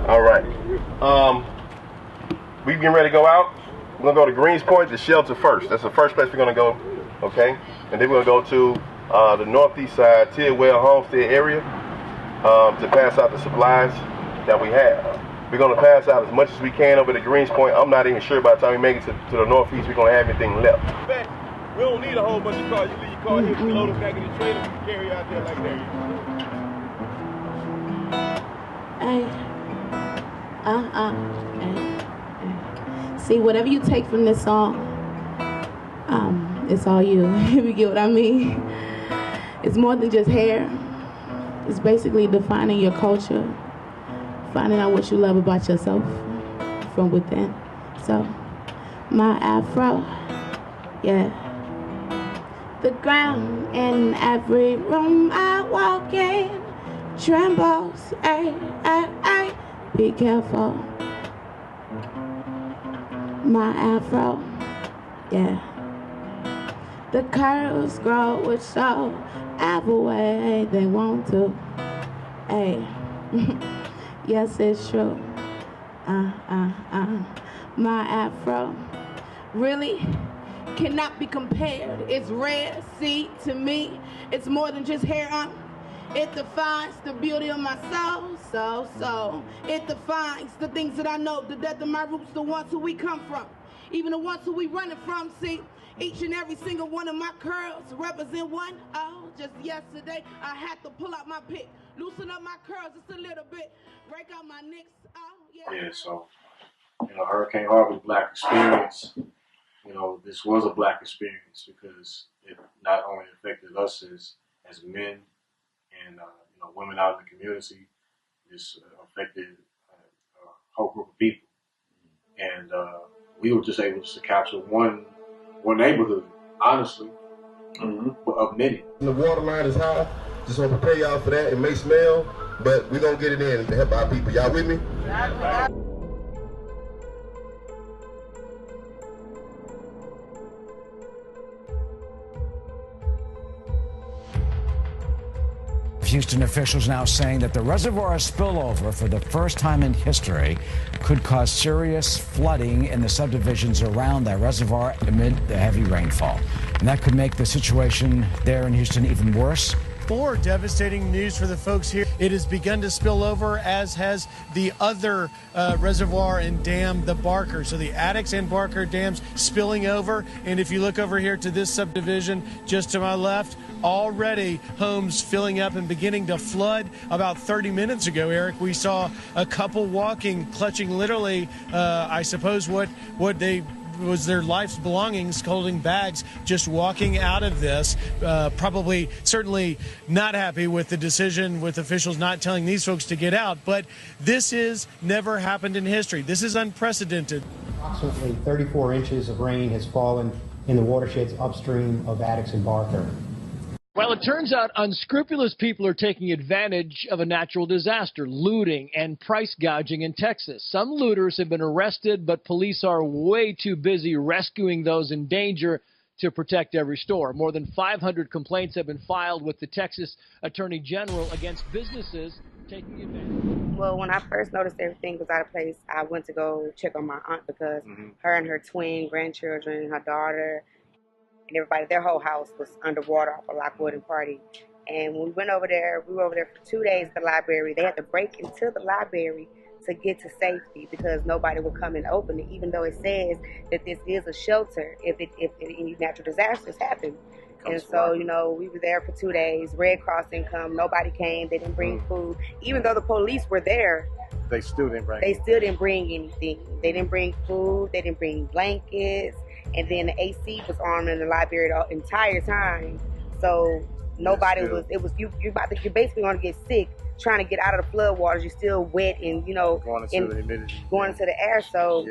All right. We getting ready to go out. We're gonna go to Greens Point, the shelter first. That's the first place we're gonna go. Okay, and then we're gonna go to the northeast side, Tidwell Homestead area, to pass out the supplies that we have. We're gonna pass out as much as we can over at Greens Point. I'm not even sure by the time we make it to the northeast, we're gonna have anything left. We don't need a whole bunch of cars. You leave your car here, we load it back in the trailer, we can carry out there like that. See, whatever you take from this song, it's all you. If you get what I mean. It's more than just hair. It's basically defining your culture, finding out what you love about yourself from within. So, my afro, yeah. The ground in every room I walk in trembles, ay, ay, ay. Be careful. My afro, yeah. The curls grow with so every way they want to. Hey, yes, it's true. My afro really cannot be compared. It's rare, see, to me, it's more than just hair on. It defines the beauty of my soul, so. It defines the things that I know, the depth of my roots, the ones who we come from. Even the ones who we running from, see. Each and every single one of my curls represent one. Oh, just yesterday, I had to pull out my pick. Loosen up my curls just a little bit. Break out my nicks, oh, yeah. Yeah, so, Hurricane Harvey, black experience. This was a black experience because it not only affected us as men and women out in the community, this affected a whole group of people, and we were just able to capture one neighborhood, honestly, of many. The water line is high. Just want to prepare y'all for that. It may smell, but we're gonna get it in to help our people. Y'all with me? Houston officials now saying that the reservoir spillover for the first time in history could cause serious flooding in the subdivisions around that reservoir amid the heavy rainfall. And that could make the situation there in Houston even worse. More devastating news for the folks here. It has begun to spill over, as has the other reservoir and dam, the Barker. So the Addicks and Barker dams spilling over. And if you look over here to this subdivision just to my left, already homes filling up and beginning to flood. About 30 minutes ago, Eric, we saw a couple walking, clutching literally, I suppose, what they was their life's belongings, holding bags, just walking out of this, certainly not happy with the decision, with officials not telling these folks to get out. But this is never happened in history. This is unprecedented. Approximately 34 inches of rain has fallen in the watersheds upstream of Addicks and Barker. Well, it turns out unscrupulous people are taking advantage of a natural disaster, looting and price gouging in Texas. Some looters have been arrested, but police are way too busy rescuing those in danger to protect every store. More than 500 complaints have been filed with the Texas Attorney General against businesses taking advantage. Well, when I first noticed everything was out of place, I went to go check on my aunt because her and her twin grandchildren, her daughter, and everybody, their whole house was underwater off of Lockwood and Party. And when we went over there, we were over there for 2 days at the library. They had to break into the library to get to safety because nobody would come and open it, even though it says that this is a shelter if any natural disasters happen. And so, we were there for 2 days. Red Cross didn't come. Nobody came. They didn't bring food. Even though the police were there, They still didn't bring anything. They didn't bring food. They didn't bring blankets. And then the AC was on in the library the entire time. So nobody was, you're basically going to get sick trying to get out of the flood waters. You're still wet and, going into the humidity. Going into the air. So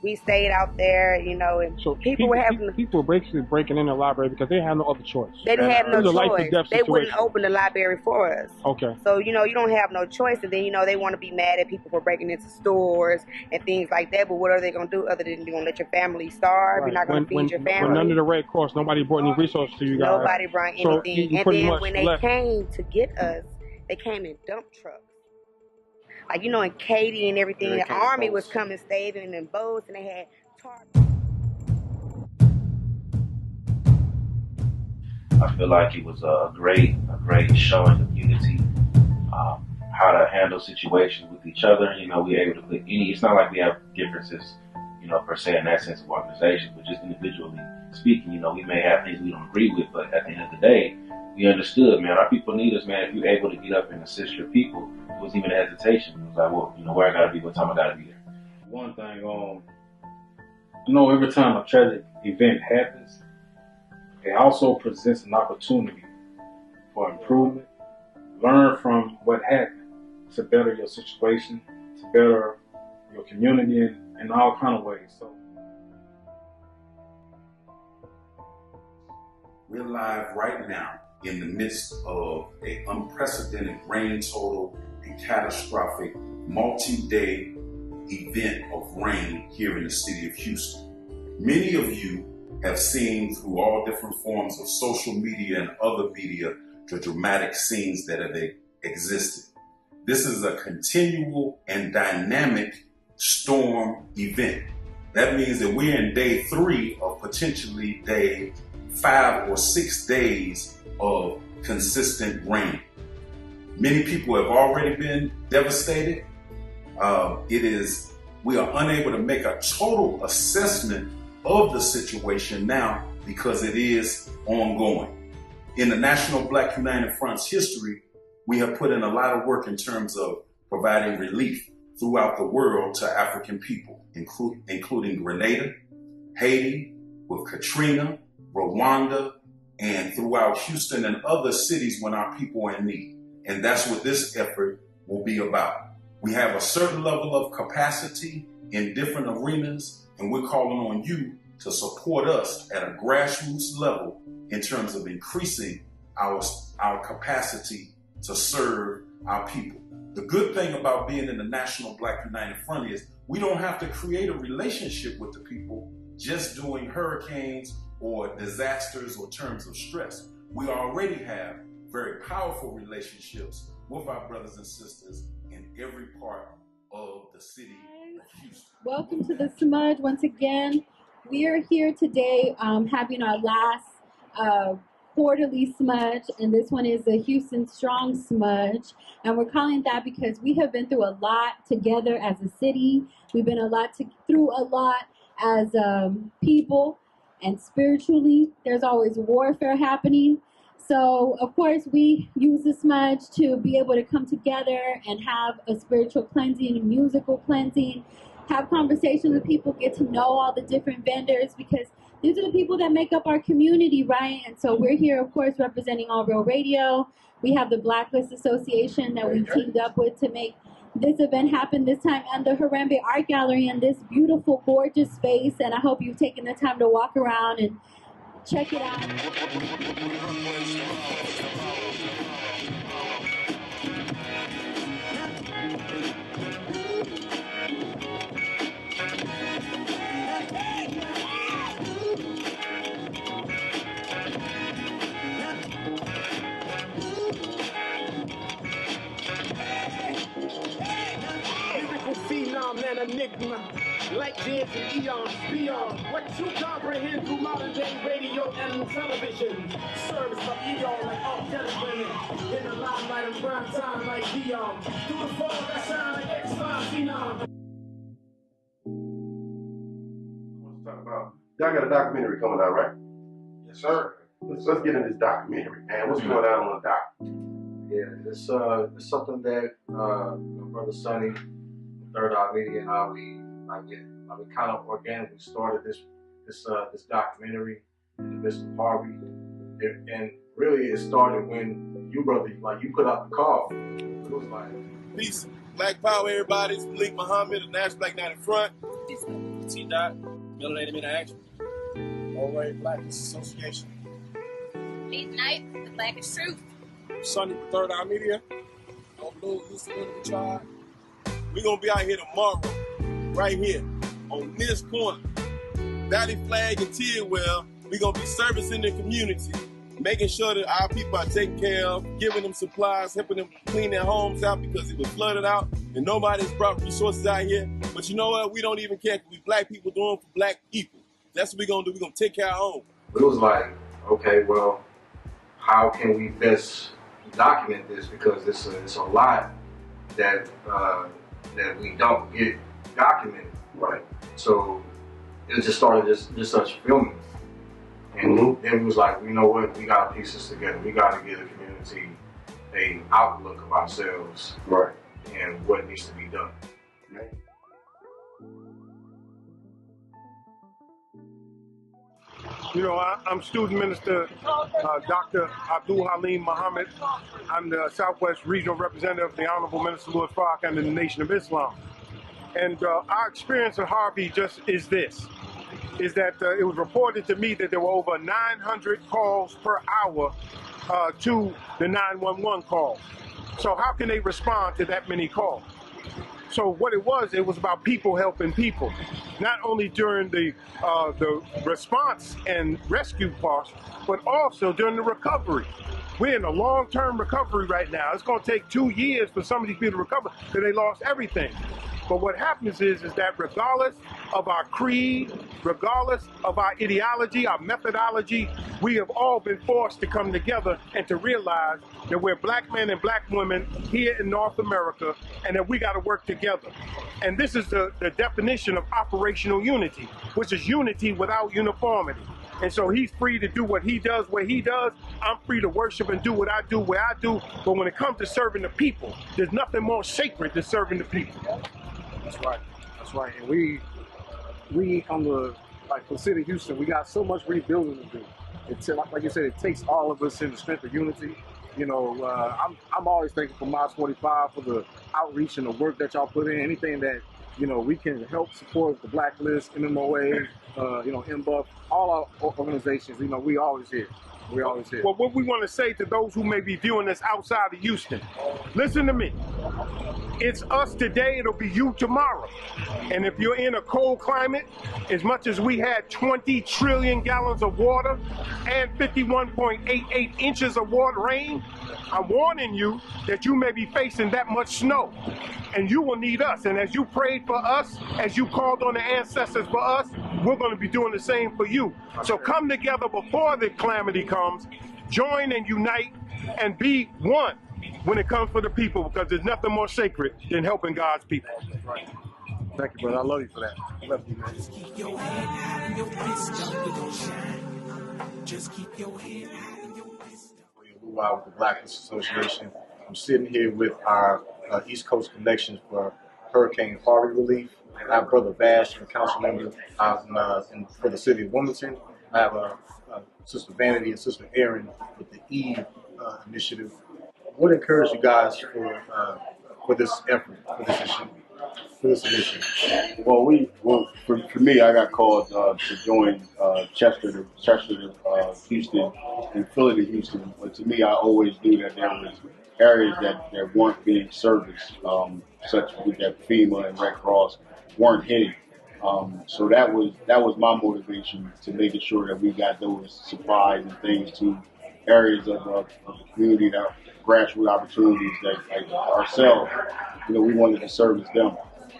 we stayed out there, you know, and So people were having... People were basically breaking in the library because they had no other choice. They didn't have no choice. They wouldn't situation. open the library for us. Okay. So, you know, you don't have no choice. And then, you know, they want to be mad at people for breaking into stores and things like that. But what are they going to do other than you're going to let your family starve? Right. You're not going to feed your family. When under the Red Cross, nobody brought any resources to you guys. Nobody brought anything. So you and then when they came to get us, they came in dump trucks. Like, you know, in Katy and everything, the army was coming, staving in boats, and they had tarps. I feel like it was a great showing of unity, how to handle situations with each other. You know, we were able to put it's not like we have differences, you know, per se in that sense of organization, but just individually speaking, you know, we may have things we don't agree with, but at the end of the day, we understood, man, our people need us, man. If you're able to get up and assist your people, it was even a hesitation. It was like, well, you know, where I gotta be, what time I gotta be there. One thing, you know, every time a tragic event happens, it also presents an opportunity for improvement. Learn from what happened to better your situation, to better your community in all kind of ways. So we're live right now in the midst of an unprecedented rain total and catastrophic multi-day event of rain here in the city of Houston. Many of you have seen through all different forms of social media and other media the dramatic scenes that have existed. This is a continual and dynamic storm event. That means that we're in day 3 of potentially day 5 or 6 days of consistent rain. Many people have already been devastated. We are unable to make a total assessment of the situation now because it is ongoing. In the National Black United Front's history, we have put in a lot of work in terms of providing relief throughout the world to African people, including Grenada, Haiti, with Katrina, Rwanda, and throughout Houston and other cities when our people are in need. And that's what this effort will be about. We have a certain level of capacity in different arenas, and we're calling on you to support us at a grassroots level in terms of increasing our capacity to serve our people. The good thing about being in the National Black United Front is we don't have to create a relationship with the people just during hurricanes or disasters or terms of stress. We already have very powerful relationships with our brothers and sisters in every part of the city of Houston. Welcome to the Smudge once again. We are here today having our last quarterly Smudge, and this one is the Houston Strong Smudge, and we're calling it that because we have been through a lot together as a city. We've been through a lot as people, and spiritually there's always warfare happening. So of course we use the Smudge to be able to come together and have a spiritual cleansing, a musical cleansing, have conversations with people, get to know all the different vendors, because these are the people that make up our community, right? And so we're here, of course, representing All Real Radio. We have the Blacklist Association that we teamed up with to make this event happen this time, and the Harambe Art Gallery in this beautiful, gorgeous space. And I hope you've taken the time to walk around and check it out. An enigma, like years and eons beyond what you comprehend through modern day radio and television. Service of eon like all television. In the limelight of prime time like Dion. Through the fall that shine like X5 Phenom. Let's talk about, y'all got a documentary coming out, right? Yes, sir. Let's get in this documentary, man. What's going on the doc? Yeah, it's something that my brother Sonny, Third Eye Media, and we kind of organically started this documentary in the midst of Harvey, and really it started when you put out the call. It was like peace, Black Power, everybody. It's Malik Muhammad, the National Black United Front. T-Dot, Melanated Men in Action. Always Blackness Association. Lead Night, The Blackest Truth. Sunny with Third Eye Media. No Blue, Houston Unity Tribe. We're going to be out here tomorrow, right here, on this corner. Valley Flag and Tidwell. We're going to be servicing the community, making sure that our people are taken care of, giving them supplies, helping them clean their homes out because it was flooded out, and nobody's brought resources out here. But you know what? We don't even care. We black people doing for black people. That's what we're going to do. We're going to take care of our own. It was like, okay, well, how can we best document this? Because it's a lot that that we don't get documented, right? So it just started just such filming. And then we was like, you know what, we gotta piece this together. We gotta give the community a outlook of ourselves, right, and what needs to be done. Right. You know, I'm student minister Dr. Abdul Halim Muhammad. I'm the Southwest Regional Representative of the Honorable Minister Louis Farrakhan and the Nation of Islam. And our experience with Harvey just is this, is that it was reported to me that there were over 900 calls per hour to the 911 calls. So how can they respond to that many calls? So what it was about people helping people, not only during the response and rescue parts, but also during the recovery. We're in a long-term recovery right now. It's going to take 2 years for some of these people to recover because they lost everything. But what happens is that regardless of our creed, regardless of our ideology, our methodology, we have all been forced to come together and to realize that we're black men and black women here in North America and that we got to work together. And this is the definition of operational unity, which is unity without uniformity. And so he's free to do what he does where he does. I'm free to worship and do what I do where I do. But when it comes to serving the people, there's nothing more sacred than serving the people. That's right. That's right. And we on the, like for the city of Houston, we got so much rebuilding to do. It's like you said, it takes all of us in the strength of unity. You know, I'm always thankful for Miles 45 for the outreach and the work that y'all put in. Anything that, you know, we can help support the Blacklist, MMOA, you know, MBUF, all our organizations. You know, we always here. We always here. Well, what we want to say to those who may be viewing this outside of Houston, listen to me. It's us today, it'll be you tomorrow. And if you're in a cold climate, as much as we had 20 trillion gallons of water and 51.88 inches of water rain, I'm warning you that you may be facing that much snow. And you will need us. And as you prayed for us, as you called on the ancestors for us, we're going to be doing the same for you. So come together before the calamity comes, join and unite, and be one when it comes for the people, because there's nothing more sacred than helping God's people. Right. Thank you, brother. I love you for that. I love you, man. Just keep your head high and your fist up, you gon' shine. Just keep your head high and your fist up. With the Blacklist Association. I'm sitting here with our East Coast connections for Hurricane Harvey relief. I have Brother Bash, a council member for the city of Wilmington. I have Sister Vanity and Sister Erin with the Eve initiative. What encouraged you guys for this effort, for this initiative? Well, for me, I got called to join Chester to Houston, and Philly to Houston. But to me, I always knew that there was areas that weren't being serviced, such that FEMA and Red Cross weren't hitting. So that was my motivation to making sure that we got those supplies and things to areas of the community, that grassroots opportunities that like ourselves, you know, we wanted to service them.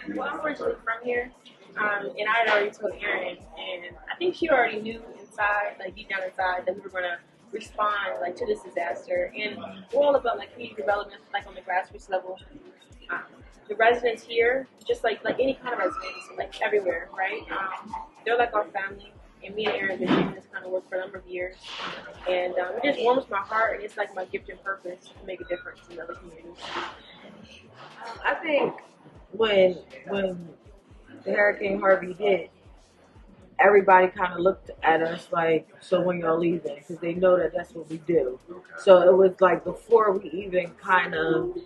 You know? Well, I'm originally from here, and I had already told Erin, and I think she already knew inside, like deep down inside, that we were going to respond like to this disaster. And we're all about like community development, like on the grassroots level. The residents here, just like any kind of residents, like everywhere, right? They're like our family, and me and Erin have been doing this kind of work for a number of years, and it just warms my heart, and it's like my gift and purpose to make a difference in other communities. I think when the Hurricane Harvey hit, everybody kind of looked at us like, so when y'all leaving? Because they know that that's what we do. So it was like before we even kind of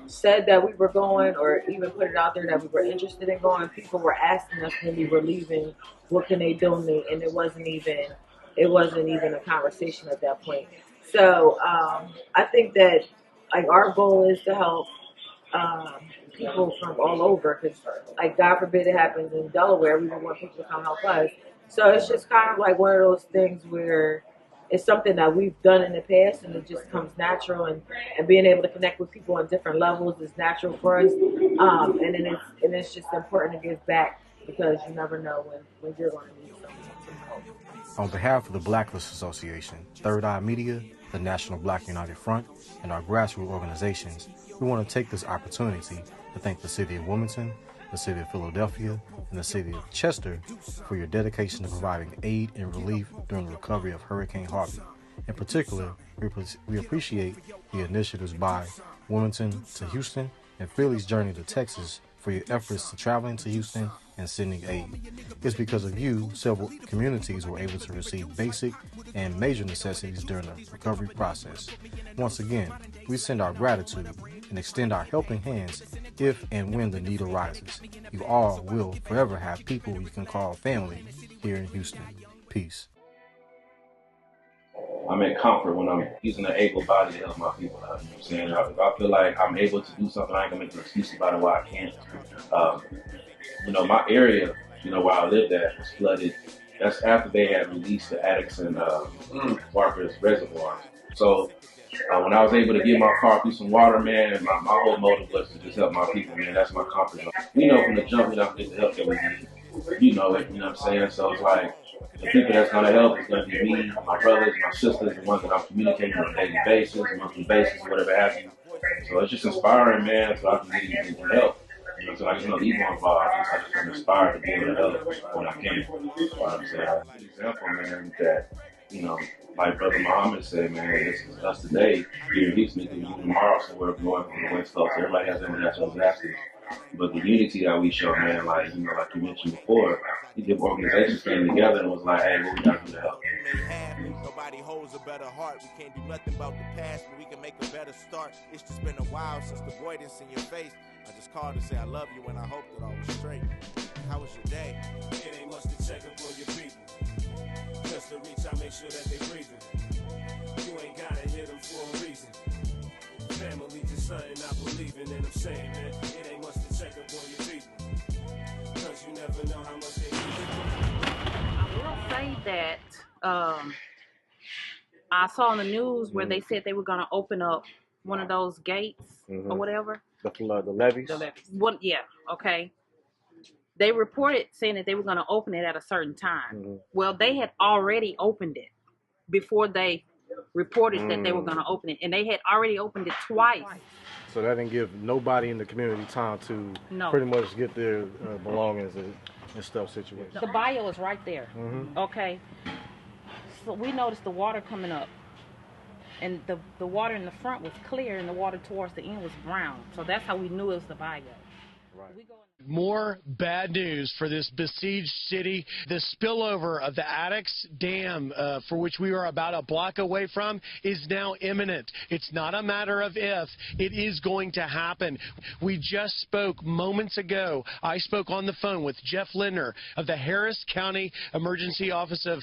said that we were going or even put it out there that we were interested in going, people were asking us when we were leaving, what can they donate? And it wasn't even a conversation at that point. So I think that like our goal is to help people from all over, because like God forbid it happens in Delaware, we would want people to come help us. So it's just kind of like one of those things where it's something that we've done in the past and it just comes natural, and being able to connect with people on different levels is natural for us. And it's just important to give back, because you never know when you're going to need some help. On behalf of the Blacklist Association, Third Eye Media, the National Black United Front, and our grassroots organizations, we want to take this opportunity to thank the City of Wilmington, the City of Philadelphia, and the City of Chester for your dedication to providing aid and relief during the recovery of Hurricane Harvey. In particular, we appreciate the initiatives by Wilmington to Houston and Philly's journey to Texas for your efforts to traveling to Houston and sending aid. It's because of you, several communities were able to receive basic and major necessities during the recovery process. Once again, we send our gratitude and extend our helping hands if and when the need arises. You all will forever have people you can call family here in Houston. Peace. I'm in comfort when I'm using the able body to help my people out. You know what I'm saying? If I feel like I'm able to do something, I ain't gonna make an excuse about it why I can't. My area, where I lived at was flooded. That's after they had released the Addicts and Barker's reservoirs. So when I was able to get my car through some water, man, my whole motive was to just help my people, man. That's my comfort zone. We know from the jump we don't get the help that we need. You know it, you know what I'm saying? So it's like, the people that's going to help is going to be me, my brothers, my sisters, the ones that I'm communicating on a daily basis, monthly basis, whatever have you. So it's just inspiring, man, so I can get and help. So I just know these ones involved. I just am inspired to be able to help when I can. You know what I'm saying? An example, man, that, like Brother Muhammad said, man, this is us today. Here in Houston, it can be tomorrow somewhere north from the West Coast. Everybody has their own natural disasters. But the unity that we show, man, like you mentioned before, the organizations came together and was like, hey, what we got to do to help? Nobody holds a better heart. We can't do nothing about the past, but we can make a better start. It's just been a while since the avoidance in your face. I just called to say I love you and I hope that all was straight. How was your day? It ain't much to check up on your people. Just to reach out, make sure that they breathing. You ain't gotta hit them for a reason. Family just something I believe in, and I'm saying, man, it ain't much to check up on your people. Cause you never know how much they need you. I will say that I saw on the news where they said they were going to open up one of those gates or whatever. The levees? The levees. Yeah, okay. They reported saying that they were going to open it at a certain time. Well, they had already opened it before they reported that they were going to open it, and they had already opened it twice. So that didn't give nobody in the community time to pretty much get their belongings and stuff situated. The bio is right there. Okay. So we noticed the water coming up, and the water in the front was clear, and the water towards the end was brown. So that's how we knew it was the bio. Right. More bad news for this besieged city. The spillover of the Addicks Dam, for which we are about a block away from, is now imminent. It's not a matter of if. It is going to happen. We just spoke moments ago. I spoke on the phone with Jeff Lindner of the Harris County Emergency Office of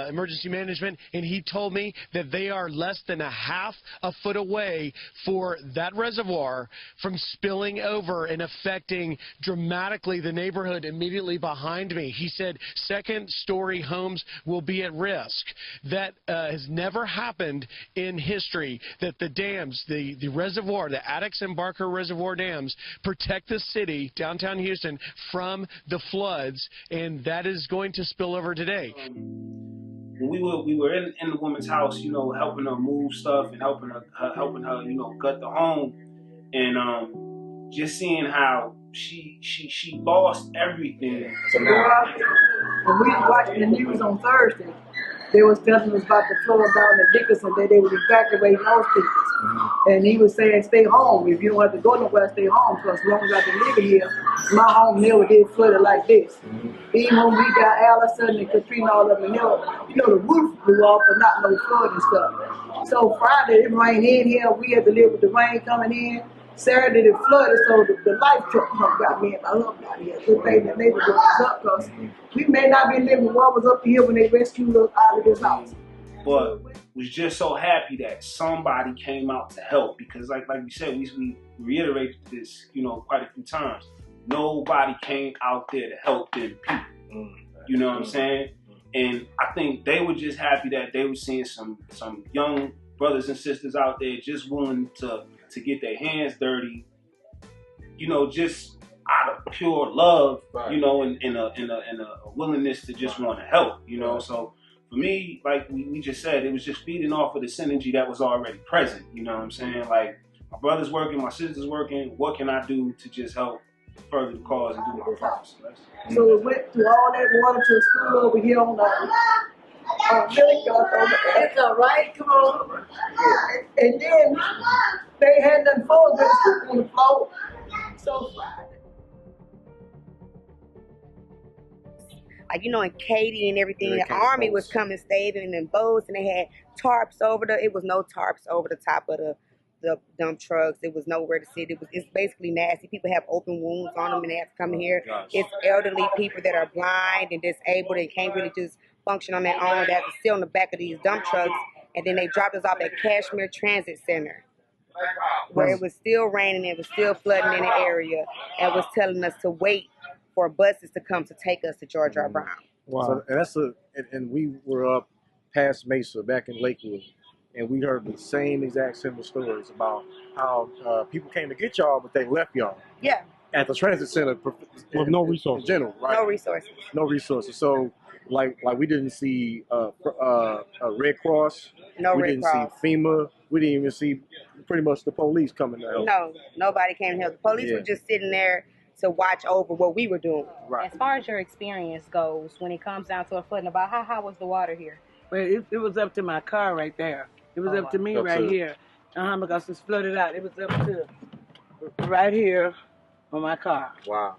Emergency Management, and he told me that they are less than a half a foot away for that reservoir from spilling over and affecting dramatically the neighborhood immediately behind me. He said second-story homes will be at risk. That has never happened in history, that the dams, the reservoir, the Addicks and Barker Reservoir dams, protect the city, downtown Houston, from the floods, and that is going to spill over today. When we were in the woman's house, helping her move stuff and helping her, gut the home, and just seeing how she lost everything. When we was watching the news on Thursday, they was telling us about the flood down in Dickinson, that they would evacuate those people. And he was saying, stay home. If you don't have to go nowhere, stay home. Because as long as I've been living here, my home never did flooded like this. Even when we got Allison and Katrina all up in there, you know, the roof blew off, but not no flood and stuff. So Friday it rained in here. We had to live with the rain coming in. Saturday it flooded, so the life truck got me and my husband out here. Good thing the neighborhood was up, because we may not be living what was up here when they rescued us out of this house. But was just so happy that somebody came out to help, because like we said, we reiterated this, you know, quite a few times. Nobody came out there to help them people. You know what I'm saying? And I think they were just happy that they were seeing some young brothers and sisters out there just willing to get their hands dirty, you know, just out of pure love, you know, and a willingness to just want to help, you know. So for me, like we just said, it was just feeding off of the synergy that was already present. You know what I'm saying? Like, my brother's working, my sister's working. What can I do to just help further the cause and do my part? So we went through all that water to the school over here on it's all right, come on. And then they had nothing for us but to sleep on the floor. So like, you know, in Katy and everything, the army was coming, staving in boats, and they had tarps over it was no tarps over the top of the dump trucks. It was nowhere to sit. It's basically nasty. People have open wounds on them and they have to come in here. It's elderly people that are blind and disabled and can't really just function on their own. They have to sit on the back of these dump trucks, and then they dropped us off at Kashmir Transit Center, where it was still raining, it was still flooding in the area, and was telling us to wait for buses to come to take us to George R. Brown. Wow. So, and we were up past Mesa back in Lakewood, and we heard the same exact similar stories about how people came to get y'all, but they left y'all. Yeah. At the transit center with no resources. In general, right? No resources. No resources. So, like we didn't see a Red Cross. No we Red didn't Cross. see FEMA. We didn't even see pretty much the police coming to help. No, nobody came to help. The police were just sitting there to watch over what we were doing. Right. As far as your experience goes, when it comes down to a flooding, about how high was the water here? Well, it was up to my car right there. It was up to me right here. Because it's flooded out. It was up to right here on my car. Wow.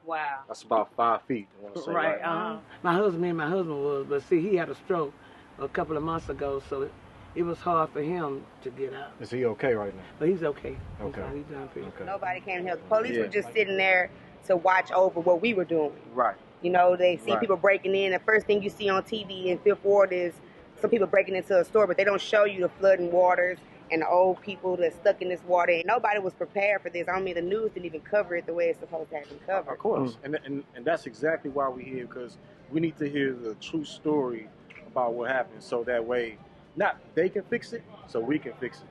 Wow. That's about 5 feet. I want to say, right. My husband was, but see, he had a stroke a couple of months ago, so it was hard for him to get out. Is he okay right now? But he's okay. Okay. He's doing pretty good. Nobody came to help. The police were just sitting there to watch over what we were doing. Right. You know, they see people breaking in. The first thing you see on TV in Fifth Ward is some people breaking into a store, but they don't show you the flooding waters and the old people that's stuck in this water. And nobody was prepared for this. I mean, the news didn't even cover it the way it's supposed to have been covered. Of course. And that's exactly why we're here, because we need to hear the true story about what happened, so that way, not they can fix it, so we can fix it.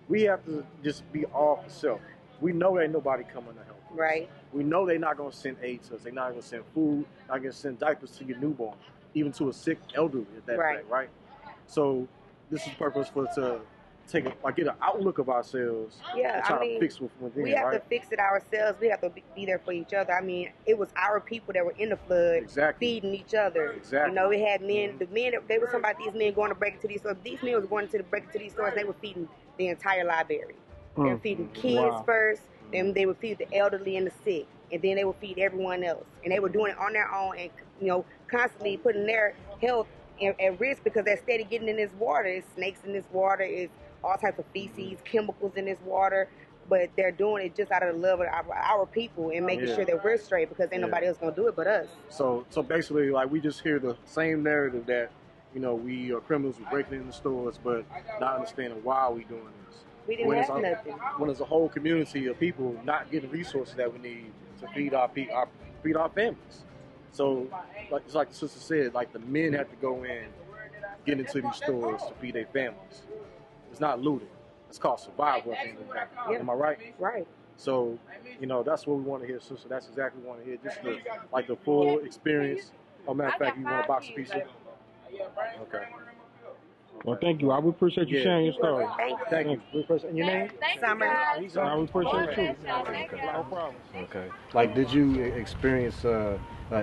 We have to just be all for self. We know ain't nobody coming to help us. Right. We know they're not going to send aid to us. They're not going to send food, not going to send diapers to your newborn, even to a sick elderly at that fact, right? So this is purposeful to get an outlook of ourselves and try to fix within, we have to fix it ourselves. We have to be there for each other. I mean, it was our people that were in the flood feeding each other. Exactly. You know, we had men, they were talking about these men going to break into these stores. These men was going to break into these stores, they were feeding the entire library. They were feeding kids first, then they would feed the elderly and the sick, and then they would feed everyone else. And they were doing it on their own and, you know, constantly putting their health at risk, because they're steady getting in this water. There's snakes in this water, it's all types of feces, chemicals in this water, but they're doing it just out of the love of our people and making sure that we're straight, because ain't nobody else gonna do it but us. So basically, like, we just hear the same narrative that, you know, we are criminals, we're breaking in the stores, but not understanding why we doing this. We didn't have nothing. When there's a whole community of people not getting resources that we need to feed our families. So, it's like the sister said, like, the men have to go in, get into these stores to feed their families. It's not looting. It's called survival at the end of the day. Yeah. Am I right? Right. So, you know, that's what we want to hear, sister. That's exactly what we want to hear. Just the full experience. Oh, matter of fact, you want a box of pizza? Okay. Well, thank you. I would appreciate you sharing your story. Thank you. We appreciate your name? Summer. I would appreciate you. Okay. No problem. Okay. Like, did you experience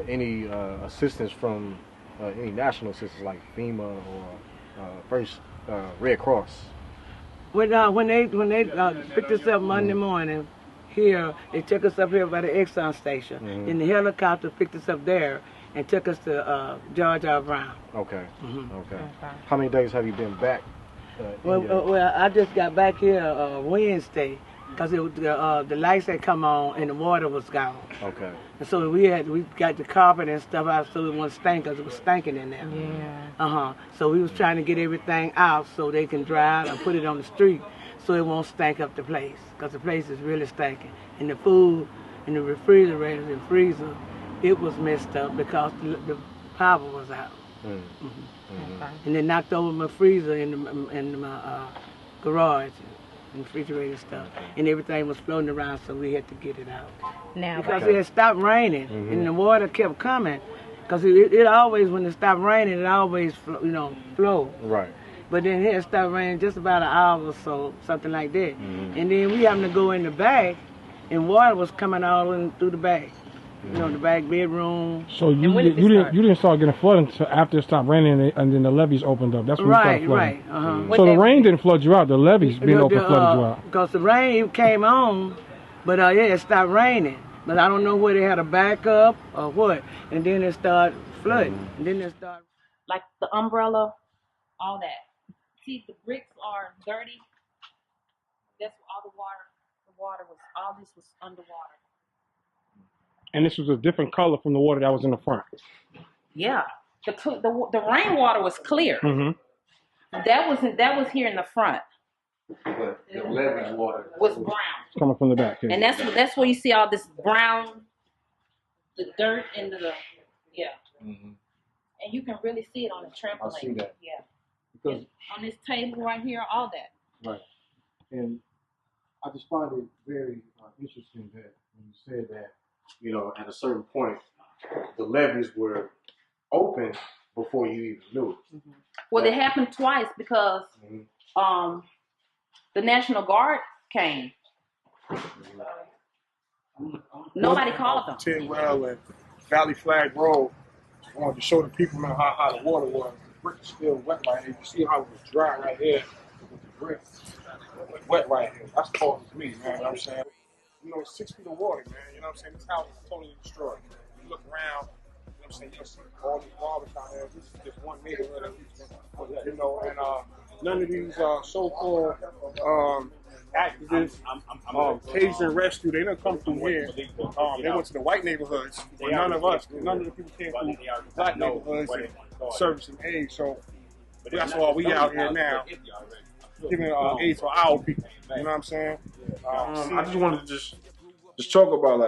any assistance from any national assistance like FEMA or first Red Cross? When they picked us up Monday morning, here. They took us up here by the Exxon station. Mhm. Then the helicopter picked us up there and took us to George R. Brown. Okay. Mhm. Okay. How many days have you been back? Well, I just got back here Wednesday because the lights had come on and the water was gone. Okay. And so we got the carpet and stuff out so it wouldn't stink because it was stinking in there. Yeah. So we was trying to get everything out so they can dry it and put it on the street so it won't stink up the place because the place is really stinking. And the food and the refrigerators and freezer, it was messed up because the power was out. And they knocked over my freezer in my garage and refrigerator stuff. And everything was floating around, so we had to get it out. Now, Because it had stopped raining and the water kept coming. Because it always, when it stopped raining, it always, flowed. Right. But then it stopped raining just about an hour or so, something like that. And then we happened to go in the back, and water was coming all in through the back. The back bedroom. So you didn't start getting flooded until after it stopped raining and then the levees opened up. That's when you started flooding. Right. So the rain didn't flood you out. The levees being open flooded you out. Because the rain came on, but it stopped raining. But I don't know whether they had a backup or what. And then it started flooding. And then it started. Like the umbrella, all that. See, the bricks are dirty. That's all the water was, all this was underwater. And this was a different color from the water that was in the front. Yeah, the rainwater was clear. That was here in the front. But the levees water was brown. It's coming from the back. And that's where you see all this brown, the dirt and and you can really see it on the trampoline. I see that. Yeah. Because on this table right here, all that. Right. And I just find it very interesting that when you said that, at a certain point, the levees were open before you even knew it. Well, it happened twice because the National Guard came. Nobody called them. Tidwell and Valley Flag Road. I wanted to show the people how high the water was. The brick is still wet right here. You see how it was dry right here with the brick. Wet right here. That's cold to me, man. You know what I'm saying? 6 feet of water, man. You know what I'm saying? This house is totally destroyed. You look around, you know what I'm saying? You see all these barbers out there. This is just one neighborhood, and none of these so-called activists, Cajun Rescue, they didn't come through here. They went to the white neighborhoods. But none of the people came through black neighborhoods and servicing aid. So that's why we out here now, giving aid to our people. You know what I'm saying? I just wanted to just talk about,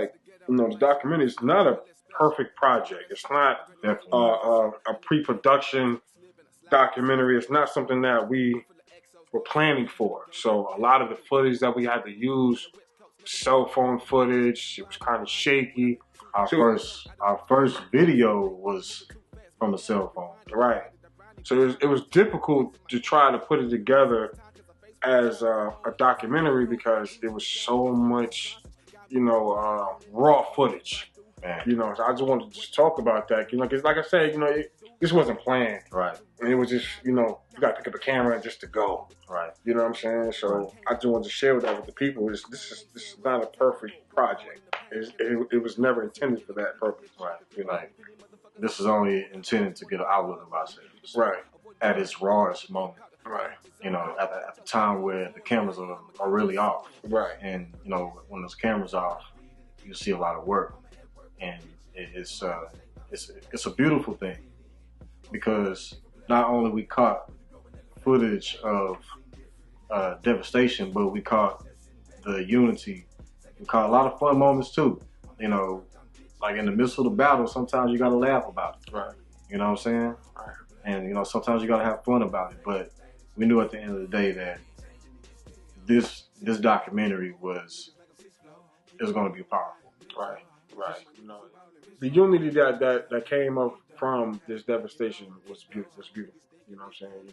the documentary. It's not a perfect project. It's not a pre-production documentary. It's not something that we were planning for. So a lot of the footage that we had to use, cell phone footage, it was kind of shaky. Our first video was from a cell phone. Right. So it was difficult to try to put it together as a documentary because there was so much, raw footage. Man. So I just wanted to just talk about that, because like I said, this wasn't planned. Right. And it was just, you got to pick up a camera and just to go. Right. You know what I'm saying? So I just wanted to share that with the people. This is not a perfect project. It was never intended for that purpose. Right. This is only intended to get an outlook of ourselves. Right. At its rawest moment. Right. At the time where the cameras are really off. Right. And, when those cameras off, you see a lot of work. And it's a beautiful thing because not only we caught footage of devastation, but we caught the unity. We caught a lot of fun moments too. Like in the midst of the battle, sometimes you gotta laugh about it. Right. You know what I'm saying? Right. And sometimes you gotta have fun about it. But we knew at the end of the day that this documentary was gonna be powerful. Right. Right. The unity that came up from this devastation was beautiful. You know what I'm saying?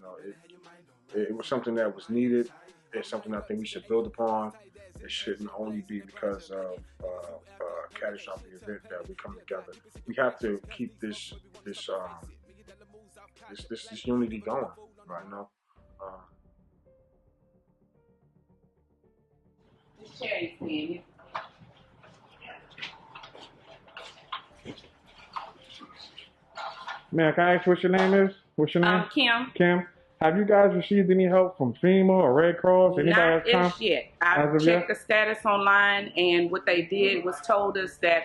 It was something that was needed. It's something I think we should build upon. It shouldn't only be because of a catastrophic event that we come together. We have to keep this unity going. Right now. This chair is in. Man, can I ask what your name is? What's your name? Kim. Kim. Have you guys received any help from FEMA or Red Cross? Anybody Not else as yet. I as of checked yet? the status online, and what they did was told us that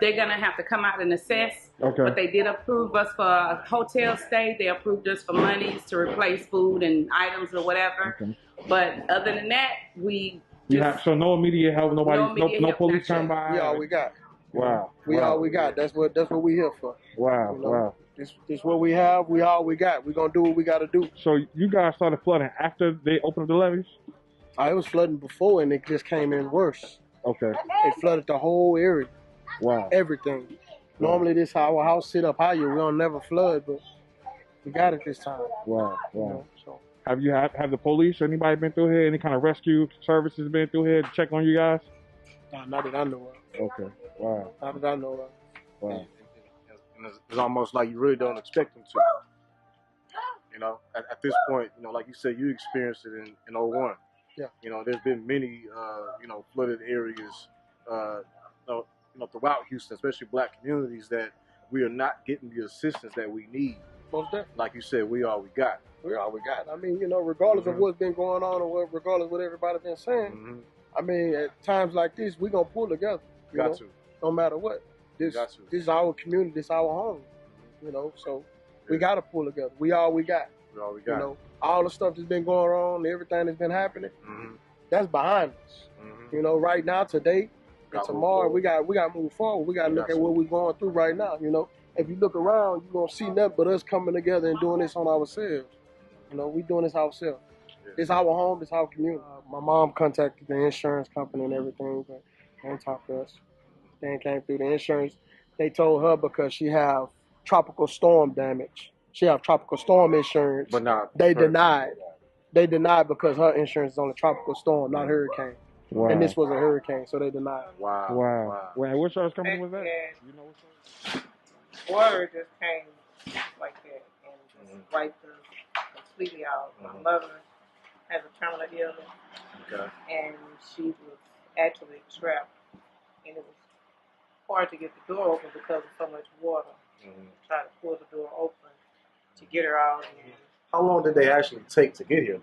they're gonna have to come out and assess. Okay. But they did approve us for a hotel stay. They approved us for monies to replace food and items or whatever. Okay. But other than that, we You just have so no immediate help. Nobody, No immediate no help, police not come yet. by. We all we got. Wow. We wow. all we got. That's what we here for. Wow. You know, Wow. This what we have. We all we got. We gonna do what we gotta do. So you guys started flooding after they opened the levees? It was flooding before, and it just came in worse. Okay. It flooded the whole area. Wow. Everything. Normally, this how our house sit up higher. We don't never flood, but we got it this time. Wow. You Wow. know, so. Have the police or anybody been through here? Any kind of rescue services been through here to check on you guys? Not that I know of. Okay. Wow. Not that I know of. Wow. And it's almost like you really don't expect them to. You know, at this point, you know, like you said, you experienced it in 01. Yeah. You know, there's been many, flooded areas, throughout Houston, especially black communities, that we are not getting the assistance that we need. Most definitely. Like you said, we all we got. We all we got. I mean, you know, regardless of what's been going on or regardless of what everybody's been saying, I mean, at times like this, we gonna pull together. You know? No matter what. This is our community. This is our home. You know, so we gotta pull together. We all we got. We all we got. You know, all the stuff that's been going on, everything that's been happening, that's behind us. You know, right now, today, and tomorrow, we got to move forward. We got to look at what we're going through right now. You know, if you look around, you're gonna see nothing but us coming together and doing this on ourselves. You know, we doing this ourselves. It's our home. It's our community. My mom contacted the insurance company and everything, but they didn't talk to us. They came through the insurance. They told her because she have tropical storm damage. She have tropical storm insurance. But not. They denied. They denied because her insurance is on a tropical storm, not hurricane. Wow. And this was a hurricane, so they denied. Wow. Wow. Wow. What insurance company was that? You know water just came like that and just wiped us completely out. My mother has a terminal illness, and she was actually trapped, and it was hard to get the door open because of so much water. Try to pull the door open to get her out. And, How long did they actually take to get here,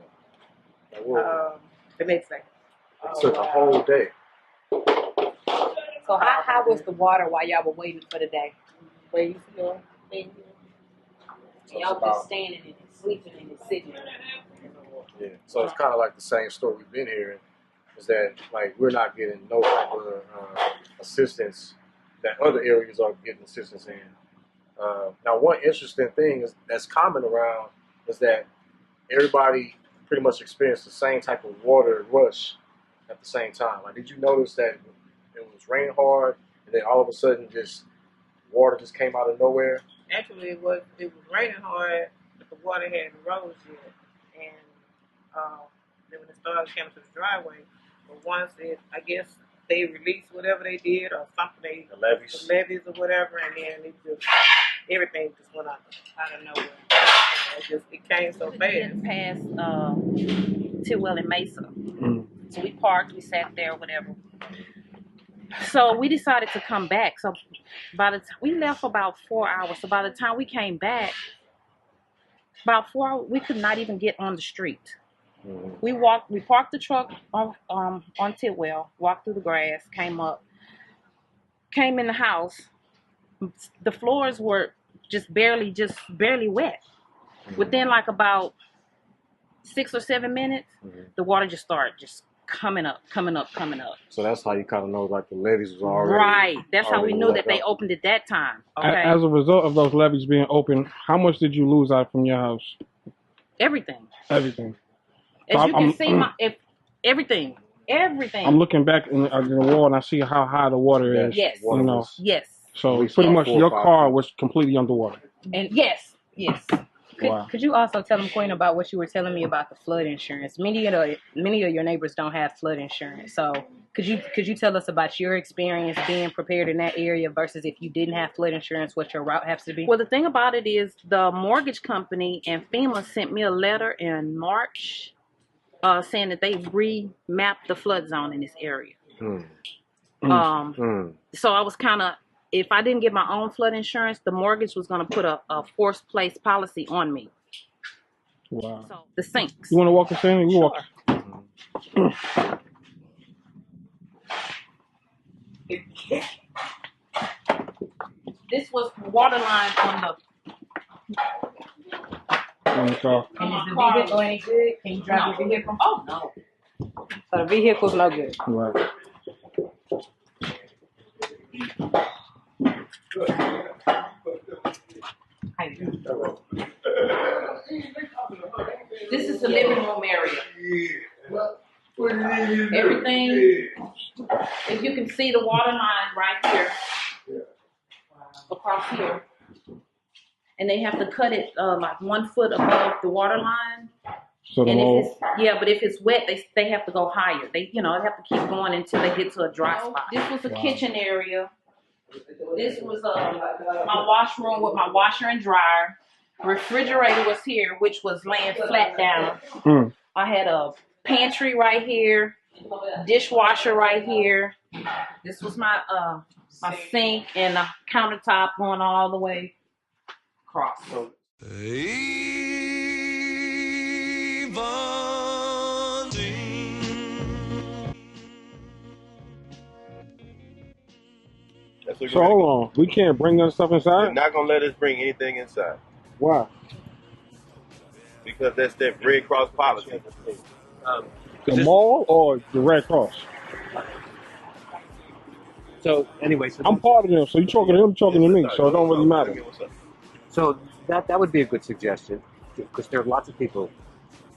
though? the next day. It took a whole day. So how was the water while y'all were waiting for the day? Where you feel? Y'all just standing in it, sleeping in it, sitting in it. Yeah. So it's kind of like the same story we've been hearing, is that like we're not getting no type of assistance that other areas are getting assistance in. Now, one interesting thing that's common around is that everybody pretty much experienced the same type of water rush at the same time. Like, did you notice that it was raining hard, and then all of a sudden, just water just came out of nowhere? Actually, it was raining hard, but the water hadn't rose yet. And then when it started coming to the driveway, but once I guess they released whatever they did or something, the levees or whatever, and then everything just went out of nowhere. It came so fast. Getting past Tidwell and Mesa. So we parked, we sat there, whatever. So we decided to come back. So by the time we left for about 4 hours. So by the time we came back, about 4 hours, we could not even get on the street. We parked the truck on Tidwell, walked through the grass, came in the house. The floors were just barely wet. Within like about 6 or 7 minutes, the water just started coming up. So that's how you kind of know like the levees was already right. That's how we knew that they opened it that time. Okay. As a result of those levees being open, how much did you lose out from your house? Everything. Everything. As So you can see, everything. I'm looking back in the wall and I see how high the water is. Yes. You know. Yes. So pretty much your car was completely underwater. And yes. Could you also tell them, Queen, about what you were telling me about the flood insurance? Many of your neighbors don't have flood insurance. So could you tell us about your experience being prepared in that area versus if you didn't have flood insurance, what your route has to be? Well, the thing about it is the mortgage company and FEMA sent me a letter in March saying that they remapped the flood zone in this area. So I was kind of if I didn't get my own flood insurance, the mortgage was going to put a forced place policy on me. Wow. So the sinks. You want to walk us in? You walk. This was water line on the. On the car. And is the vehicle any good? Can you drive your vehicle? Oh no. So the vehicle's no good. Right. This is the living room area. Everything, if you can see the water line right here, across here, and they have to cut it like 1 foot above the water line. So and if it's but if it's wet, they have to go higher. They they have to keep going until they get to a dry spot. This was the kitchen area. This was my washroom with my washer and dryer. Refrigerator was here, which was laying flat down. I had a pantry right here, dishwasher right here. This was my my sink and the countertop going all the way across. So hold on, we can't bring that stuff inside? They're not gonna let us bring anything inside. Why? Because that's their Red Cross policy. The mall or the Red Cross? So anyway, I'm part of them, so you're talking to him, talking to me, so it don't really matter. So that would be a good suggestion because there are lots of people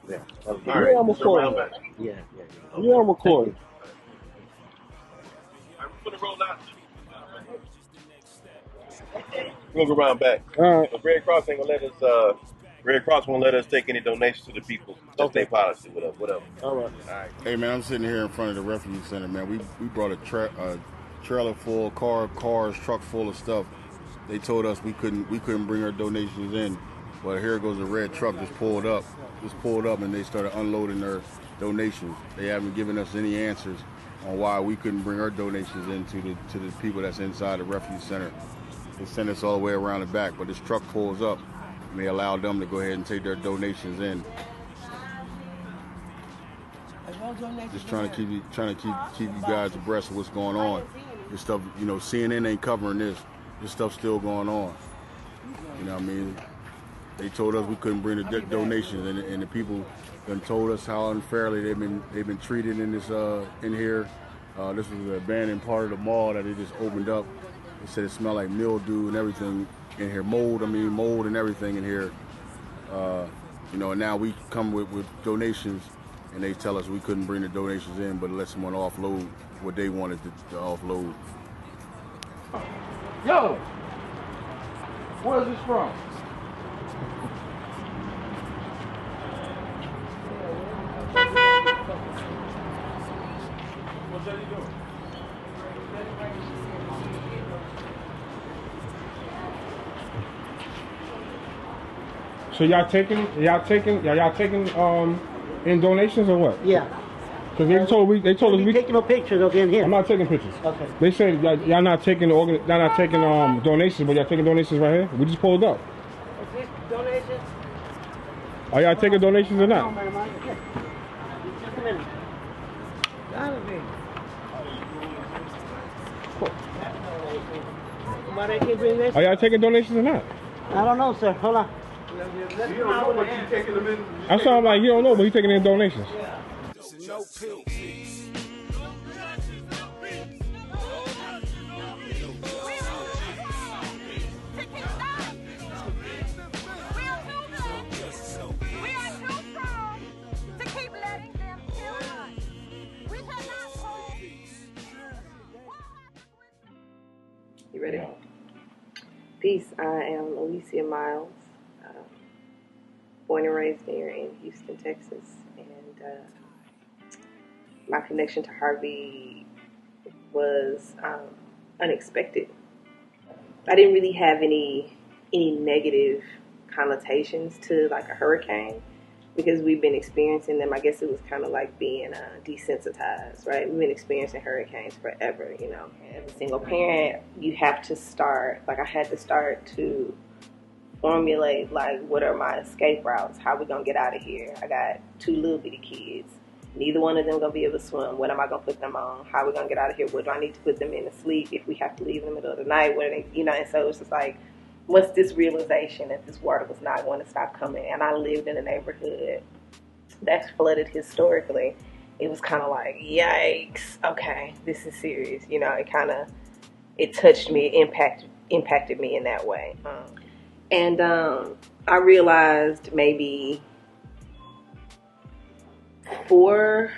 there. Yeah, I'm recording. Yeah, I'm recording. We'll go around back. All right. The Red Cross ain't gonna let us. Red Cross won't let us take any donations to the people. That's their policy. Whatever. All right. Hey man, I'm sitting here in front of the refuge center, man. We brought a trailer full, cars, truck full of stuff. They told us we couldn't bring our donations in, but here goes a red truck just pulled up, and they started unloading their donations. They haven't given us any answers on why we couldn't bring our donations in to the people that's inside the refuge center. They sent us all the way around the back, but this truck pulls up, and they allowed them to go ahead and take their donations in. Just trying to keep you guys abreast of what's going on. This stuff, CNN ain't covering this. This stuff's still going on. You know what I mean? They told us we couldn't bring the donations, and the people done told us how unfairly they've been treated in this in here. This was an abandoned part of the mall that they just opened up. They said it smelled like mildew and everything in here, mold and everything in here. And now we come with donations, and they tell us we couldn't bring the donations in, but let someone offload what they wanted to offload. Yo, where's this from? What's that you doing? So y'all taking in donations or what? Yeah. Because they told us we taking no pictures of in here. I'm not taking pictures. Okay. They said y'all not taking donations, but y'all taking donations right here. We just pulled up. Is this donations? Are y'all taking donations or not? No, man. Just a minute. Gotta be. Why they keep bringing this? Are y'all taking donations or not? I don't know, sir. Hold on. You don't know, but you taking them in. I saw him like you don't know, but he taking in donations. No peace. You ready? Peace. I am Alicia Miles, born and raised here in Houston, Texas, and my connection to Harvey was unexpected. I didn't really have any negative connotations to like a hurricane, because we've been experiencing them. I guess it was kind of like being desensitized, right? We've been experiencing hurricanes forever, you know. As a single parent, you have to start, like I had to start to formulate, like, what are my escape routes? How are we going to get out of here? I got 2 little bitty kids. Neither one of them going to be able to swim. What am I going to put them on? How are we going to get out of here? What do I need to put them in to sleep if we have to leave in the middle of the night? What are they, you know, and so it's just like, what's this realization that this water was not going to stop coming? And I lived in a neighborhood that's flooded historically. It was kind of like, yikes, okay, this is serious. You know, it touched me, impacted me in that way. And I realized maybe 4,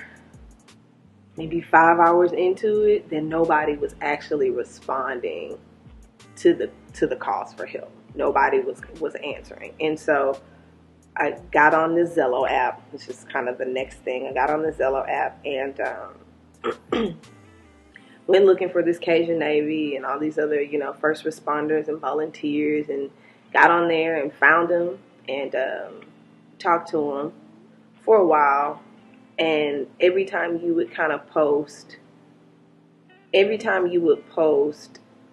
maybe 5 hours into it, that nobody was actually responding to the calls for help. Nobody was answering. And so I got on the Zello app, which is kind of the next thing. I got on the Zello app and went looking for this Cajun Navy and all these other, you know, first responders and volunteers, and got on there and found them and talked to them for a while. And every time you would post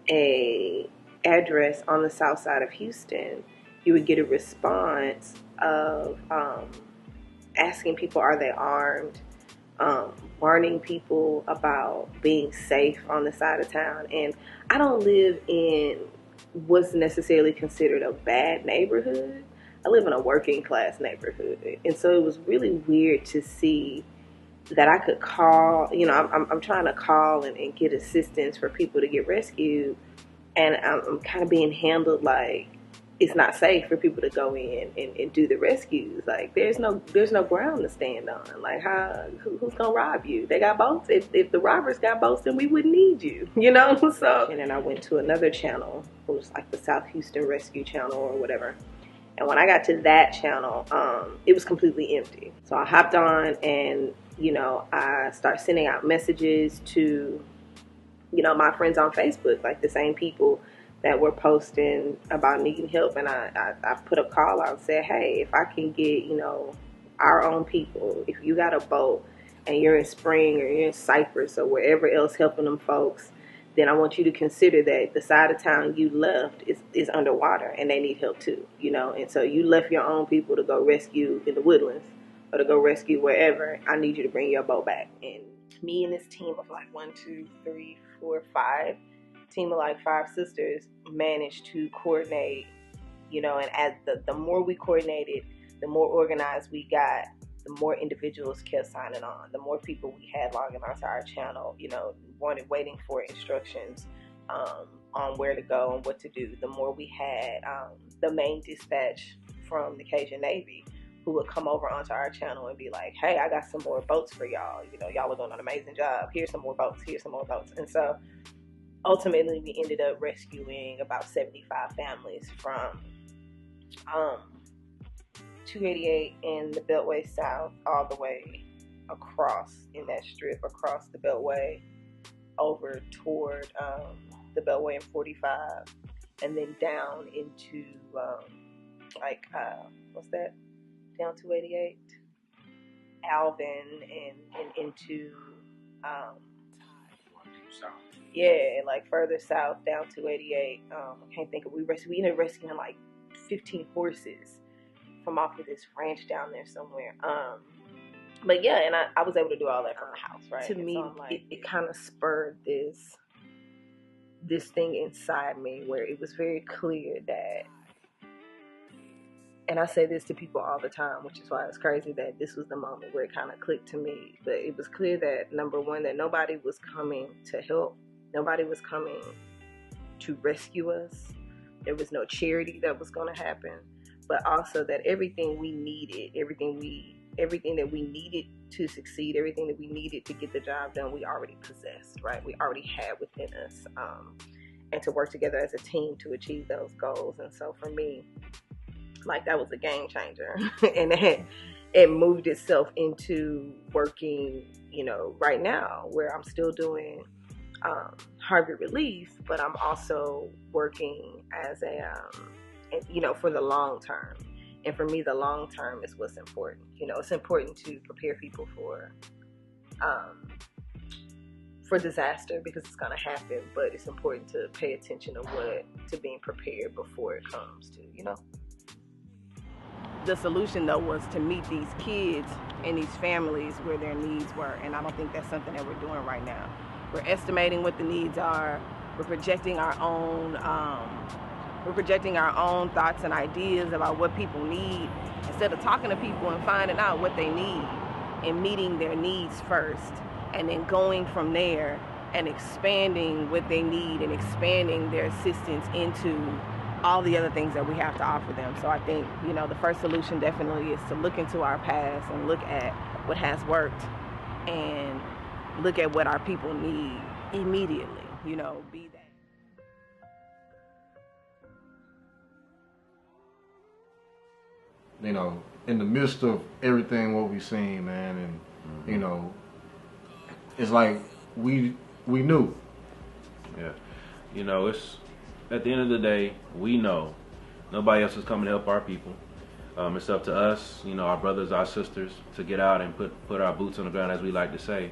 a address on the south side of Houston, you would get a response of asking people, are they armed? Warning people about being safe on the side of town. And I don't live in what's necessarily considered a bad neighborhood. I live in a working class neighborhood. And so it was really weird to see that I could call, you know, I'm trying to call and get assistance for people to get rescued. And I'm kind of being handled like it's not safe for people to go in and do the rescues. Like there's no ground to stand on. Like who's gonna rob you? They got boats. If the robbers got boats, then we wouldn't need you, you know. So and then I went to another channel, it was like the South Houston Rescue Channel or whatever. And when I got to that channel, it was completely empty. So I hopped on and, you know, I started sending out messages to, you know, my friends on Facebook, like the same people that were posting about needing help. And I put a call out and said, hey, if I can get, you know, our own people, if you got a boat and you're in Spring or you're in Cypress or wherever else helping them folks, then I want you to consider that the side of town you left is underwater and they need help too, you know. And so you left your own people to go rescue in the woodlands or to go rescue wherever. I need you to bring your boat back. And me and this team of like 1, 2, 3, 4, 5, team of like 5 sisters managed to coordinate, you know. And as the more we coordinated, the more organized we got, the more individuals kept signing on, the more people we had logging onto our channel, you know, waiting for instructions on where to go and what to do. The more we had the main dispatch from the Cajun Navy who would come over onto our channel and be like, hey, I got some more boats for y'all. You know, y'all are doing an amazing job. Here's some more boats. Here's some more boats. And so ultimately we ended up rescuing about 75 families from 288 in the Beltway South all the way across in that strip, across the Beltway over toward the Beltway and 45, and then down into what's that? Down 288, Alvin, and into like further south down 288. I can't think of. We ended up rescuing like 15 horses from off of this ranch down there somewhere. But yeah, and I was able to do all that from the house, right? To me, so like, it kind of spurred this thing inside me where it was very clear that, and I say this to people all the time, which is why it's crazy that this was the moment where it kind of clicked to me. But it was clear that, number one, that nobody was coming to help. Nobody was coming to rescue us. There was no charity that was going to happen. But also that everything we needed, everything that we needed to succeed, everything that we needed to get the job done, we already possessed, right? We already had within us, and to work together as a team to achieve those goals. And so for me, like, that was a game changer. And it moved itself into working, you know, right now where I'm still doing Harvey relief, but I'm also working as a, you know, for the long term. And for me, the long term is what's important. You know, it's important to prepare people for disaster because it's going to happen, but it's important to pay attention to being prepared before it comes to, you know. The solution though was to meet these kids and these families where their needs were, and I don't think that's something that we're doing right now. We're estimating what the needs are. We're projecting our own thoughts and ideas about what people need instead of talking to people and finding out what they need and meeting their needs first, and then going from there and expanding what they need and expanding their assistance into all the other things that we have to offer them. So I think, you know, the first solution definitely is to look into our past and look at what has worked and look at what our people need immediately, you know, be that. You know, in the midst of everything what we've seen, man, and you know, it's like we knew. Yeah. You know, it's at the end of the day, we know nobody else is coming to help our people. It's up to us, you know, our brothers, our sisters, to get out and put our boots on the ground, as we like to say,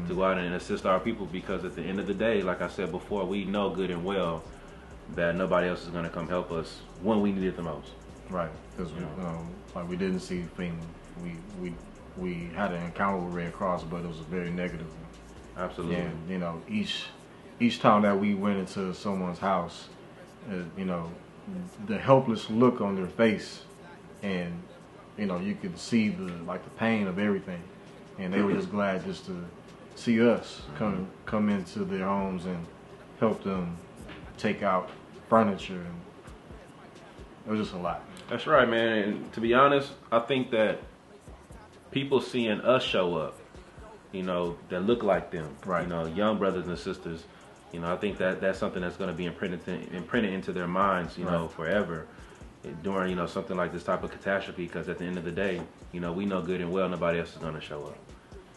to go out and assist our people, because at the end of the day, like I said before, we know good and well that nobody else is going to come help us when we need it the most. Right, because like we didn't see FEMA. We had an encounter with Red Cross, but it was a very negative one. Absolutely. And you know, each time that we went into someone's house, you know, the helpless look on their face, and you know, you could see the pain of everything, and they were just glad just to see us come into their homes and help them take out furniture, and it was just a lot. That's right, man. And to be honest, I think that people seeing us show up, you know, that look like them, right? You know, young brothers and sisters, you know, I think that that's something that's going to be imprinted into their minds, you know, forever during, you know, something like this type of catastrophe. Because at the end of the day, you know, we know good and well nobody else is going to show up.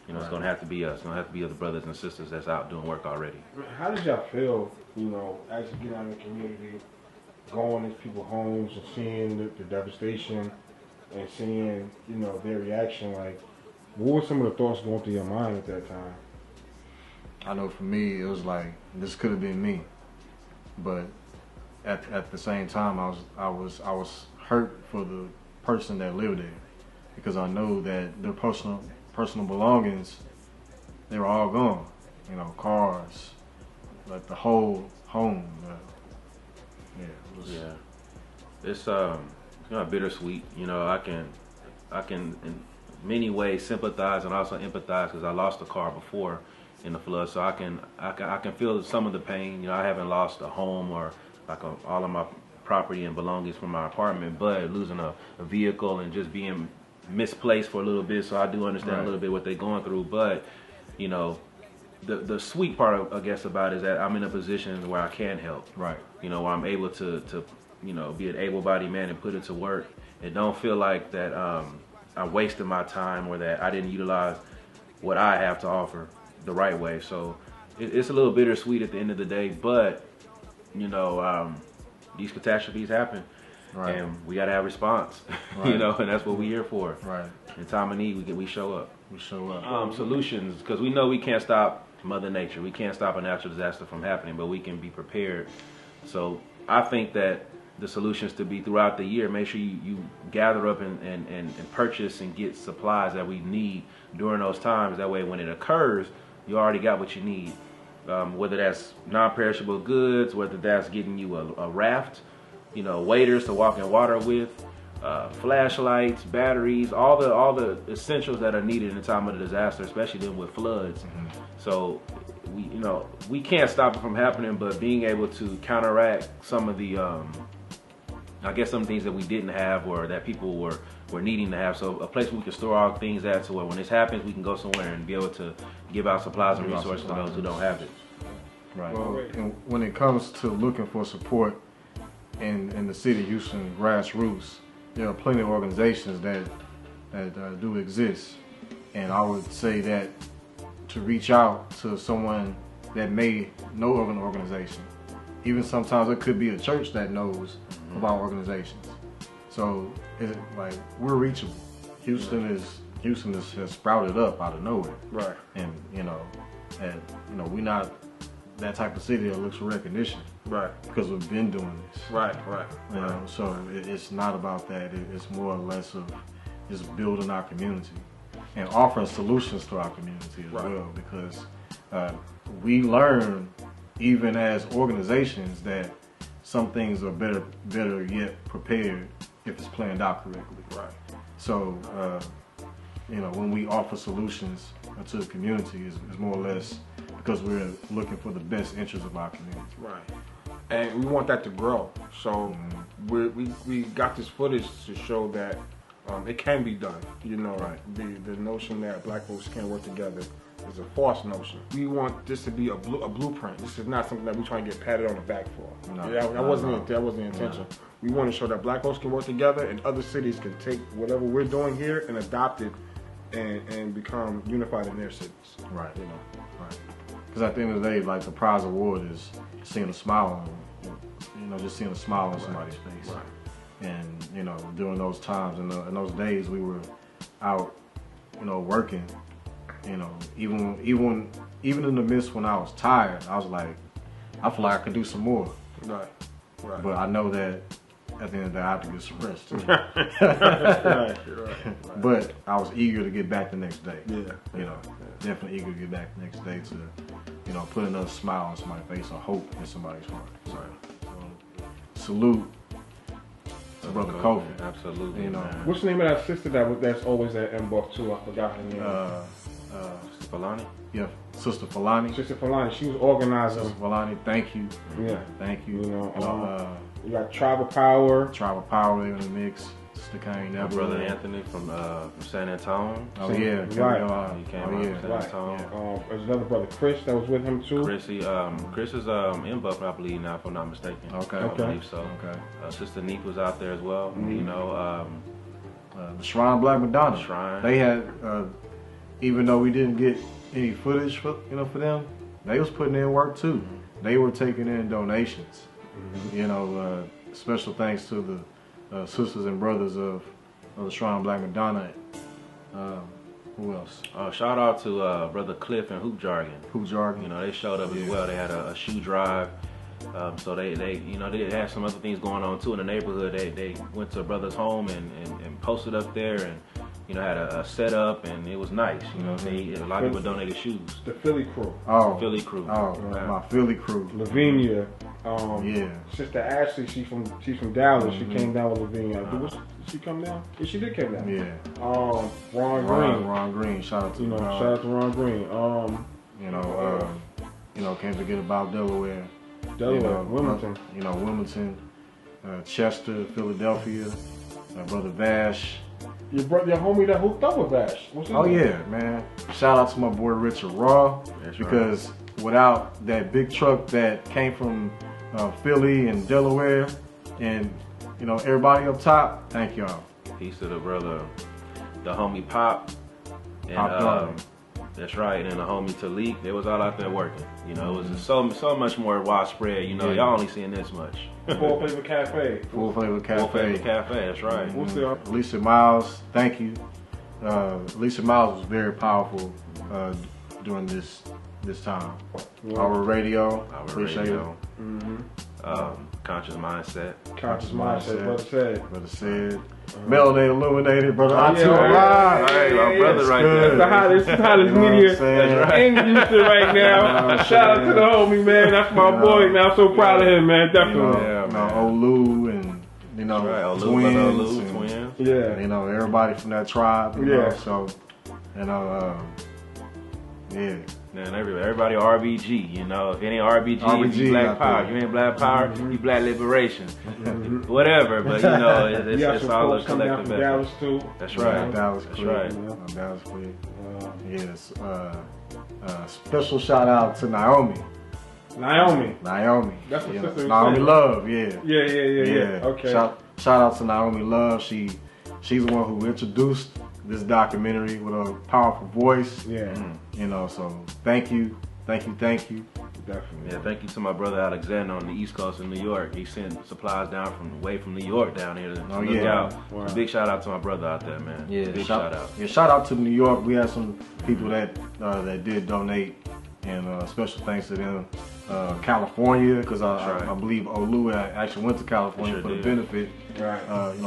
You know, it's going to have to be us. It's going to have to be other brothers and sisters that's out doing work already. How did y'all feel, you know, as you get out in the community, going into people's homes and seeing the devastation and seeing, you know, their reaction? Like, what were some of the thoughts going through your mind at that time? I know for me, it was like, this could have been me, but at the same time, I was hurt for the person that lived there, because I know that their personal belongings, they were all gone. You know, cars, like the whole home. It's you know, bittersweet. You know, I can in many ways sympathize and also empathize, because I lost a car before in the flood, so I can feel some of the pain. You know, I haven't lost a home or all of my property and belongings from my apartment, but losing a vehicle and just being misplaced for a little bit, so I do understand a little bit what they're going through. But you know, the sweet part, I guess, about it is that I'm in a position where I can help. Right. You know, where I'm able to you know, be an able-bodied man and put it to work, and don't feel like that I wasted my time or that I didn't utilize what I have to offer the right way. So it's a little bittersweet at the end of the day, but you know, these catastrophes happen, and we got to have response. You know, and that's what we're here for. Right. In time of need, we show up. We show up. Solutions, because we know we can't stop Mother Nature. We can't stop a natural disaster from happening, but we can be prepared. So I think that the solutions to be throughout the year, make sure you gather up and purchase and get supplies that we need during those times. That way when it occurs, you already got what you need. Whether that's non-perishable goods, whether that's getting you a raft, you know, waders to walk in water with, flashlights, batteries, all the essentials that are needed in the time of the disaster, especially then with floods. So we can't stop it from happening, but being able to counteract some of the I guess some things that we didn't have or that people were needing to have. So a place where we can store our things at, so when this happens, we can go somewhere and be able to give out supplies and resources to those who don't have it. Right. Well, and when it comes to looking for support in the city of Houston grassroots, there are plenty of organizations that do exist. And I would say that to reach out to someone that may know of an organization, even sometimes it could be a church that knows about organizations. So it's like we're reachable. Houston has sprouted up out of nowhere. Right. And we're not that type of city that looks for recognition. Right. Because we've been doing this. Right. You know, so it's not about that. It's more or less of just building our community and offering solutions to our community as well. Because we learn, even as organizations, that some things are better yet prepared if it's planned out correctly. Right. So, when we offer solutions to the community, is more or less because we're looking for the best interests of our community. Right. And we want that to grow. So we got this footage to show that it can be done. You know, the notion that black folks can't work together is a false notion. We want this to be a blueprint. This is not something that we're trying to get patted on the back for. That wasn't the intention. We want to show that black folks can work together and other cities can take whatever we're doing here and adopt it and become unified in their cities. Right. Right. Because at the end of the day, like, the prize award is seeing a smile on, just seeing a smile on somebody's face. Right. And, during those times and those days we were out, working, even in the midst when I was tired, I was like, I feel like I could do some more. Right. But I know that at the end of the day, I have to get some rest. Right. But I was eager to get back the next day. Yeah. Definitely eager to get back the next day to, put another smile on somebody's face or hope in somebody's heart. So salute to Brother Kofi. Absolutely. What's the name of that sister that's always at Mbok too? I forgot her name. Sister Falani? Yeah, Sister Falani. Sister Falani. She was organizing. Sister Falani, thank you. Yeah. Thank you. We got Tribal Power. Tribal Power in the mix. Sister Kane. My brother Anthony from San Antonio. Oh yeah, right. He came out from San Antonio. There's another brother, Chris, that was with him too. Chris is in Buffalo, I believe now, if I'm not mistaken. Okay. I believe so. Okay. Sister Neep was out there as well. The Shrine of Black Madonna. Shrine. They had, even though we didn't get any footage for them, they was putting in work too. They were taking in donations. Special thanks to the sisters and brothers of the Shrine of Black Madonna. Who else? Shout out to Brother Cliff and Hoop Jargon. Hoop Jargon. They showed up as well. They had a shoe drive. So they had some other things going on too in the neighborhood. They went to a brother's home and posted up there and had a setup, and it was nice. A lot of people donated shoes. The Philly crew. Oh, Philly crew. Oh, my Philly crew. Lavinia. Yeah. Sister Ashley, she's from Dallas. She came down with Lavinia. Did she come down? Yeah, she did come down. Yeah. Ron Green. Ron Green. Shout out to shout out to Ron Green. Can't forget about Delaware. Wilmington. Wilmington, Chester, Philadelphia, Brother Vash. Your homie that hooked up with Vash. What's his name? Yeah, man. Shout out to my boy Richard Raw. Because without that big truck that came from Philly and Delaware and, everybody up top, thank y'all. Peace to the brother, the homie Pop. And, Pop that's right, and the homie Talik, they was all out there working. It was just so much more widespread. Y'all only seeing this much. Full Flavor Cafe. Full Flavor Cafe. Full Flavor Cafe, that's right. Lisa Miles, thank you. Lisa Miles was very powerful during this time. Our radio, appreciate it. Conscious Mindset. Conscious Mindset, Brother said. Melanated, Illuminated, Brother my brother right there. That's the hottest media in Houston right now. Shout out to the homie, man. That's my boy, man. I'm so proud of him, man. Definitely. Olu and twins. Yeah. Everybody from that tribe. So, yeah. Man, everybody RBG, if any RBG, you Black Power. You ain't Black Power, you Black Liberation. Whatever, but it's all a collective effort. Dallas too. That's right. Dallas That's Creek. right. Dallas Creek. Yes. Special shout out to Naomi. That's the sister. Naomi Love, yeah. Yeah. Okay. Shout out to Naomi Love. She's the one who introduced this documentary with a powerful voice. Yeah. So thank you Thank you. Definitely. Yeah, thank you to my brother Alexander on the East Coast of New York. He sent supplies down from New York down here to look out. Wow. So big shout out to my brother out there, man. Yeah, big shout out. Yeah, shout out to New York. We had some people that did donate, and special thanks to them. California, because I believe Olu actually went to California for the benefit,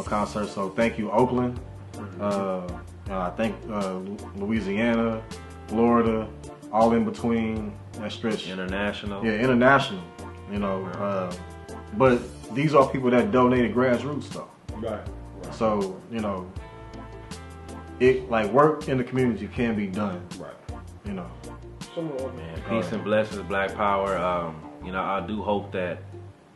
concert. So thank you, Oakland. I think Louisiana, Florida, all in between that stretch. International. Yeah, international. But these are people that donated grassroots though. Right. So it work in the community can be done. Right. Man, peace and blessings, Black Power. I do hope that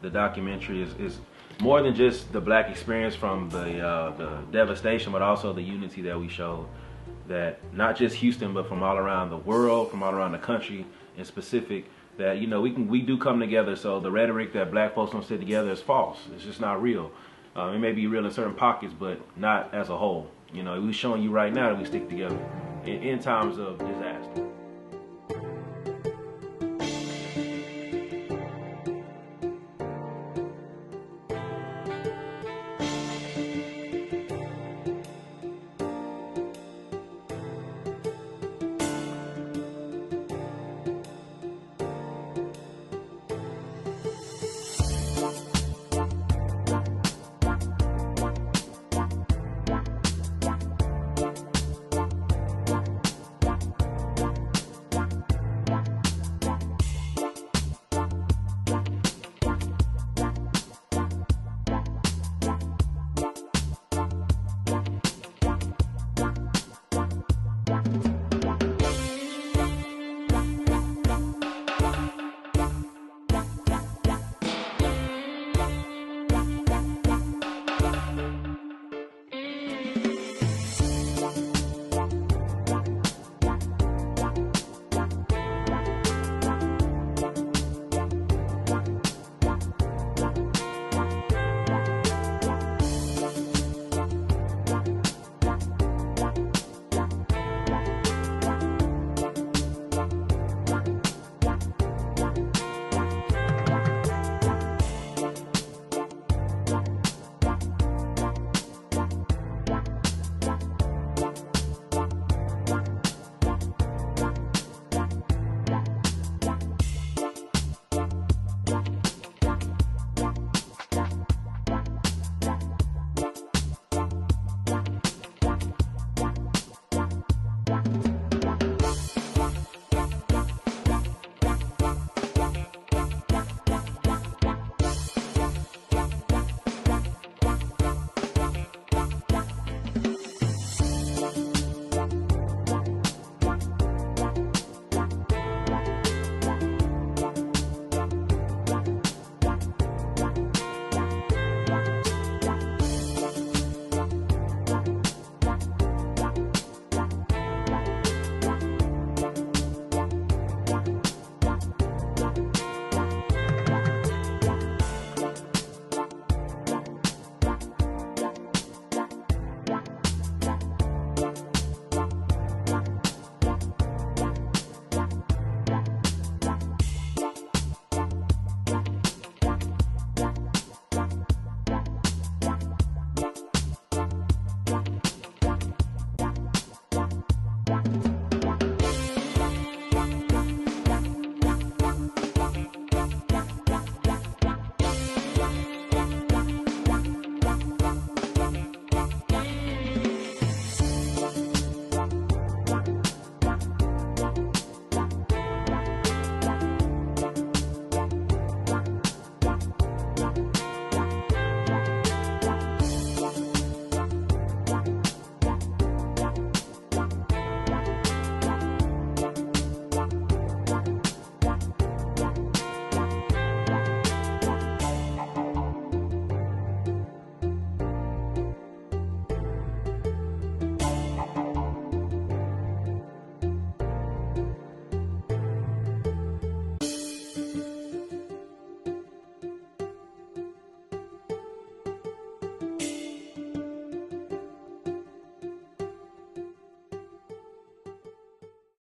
the documentary is more than just the Black experience from the devastation, but also the unity that we showed. That not just Houston, but from all around the world, from all around the country in specific, that we do come together. So the rhetoric that Black folks don't sit together is false. It's just not real. It may be real in certain pockets, but not as a whole. We're showing you right now that we stick together in times of disaster.